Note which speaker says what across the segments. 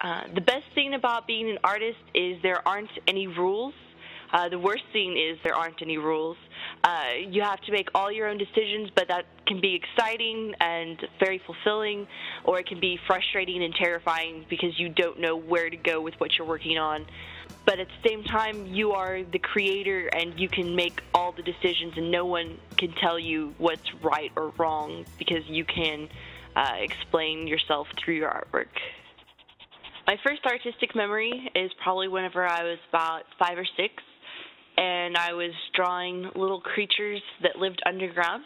Speaker 1: The best thing about being an artist is there aren't any rules. The worst thing is there aren't any rules. You have to make all your own decisions, but that can be exciting and very fulfilling, or it can be frustrating and terrifying because you don't know where to go with what you're working on. But at the same time, you are the creator and you can make all the decisions, and no one can tell you what's right or wrong because you can explain yourself through your artwork. My first artistic memory is probably whenever I was about 5 or 6, and I was drawing little creatures that lived underground.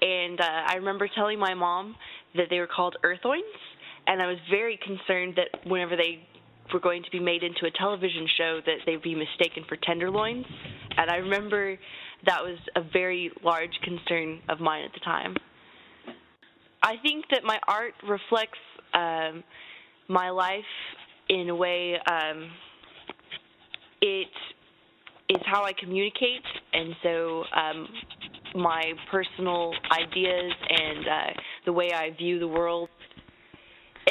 Speaker 1: And I remember telling my mom that they were called earthoins, and I was very concerned that whenever they were going to be made into a television show that they'd be mistaken for tenderloins. And I remember that was a very large concern of mine at the time. I think that my art reflects my life in a way. It is how I communicate, and so my personal ideas and the way I view the world.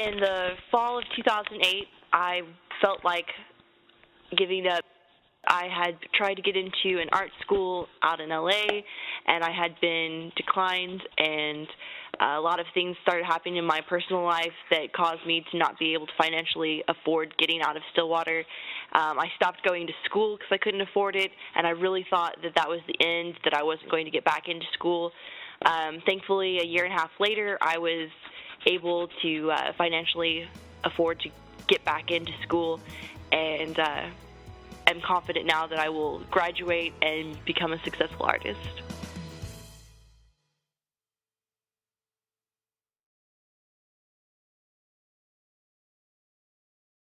Speaker 1: In the fall of 2008, I felt like giving up. I had tried to get into an art school out in LA, and I had been declined, and a lot of things started happening in my personal life that caused me to not be able to financially afford getting out of Stillwater. I stopped going to school because I couldn't afford it, and I really thought that that was the end, that I wasn't going to get back into school. Thankfully, a year and a half later, I was able to financially afford to get back into school, and I'm confident now that I will graduate and become a successful artist.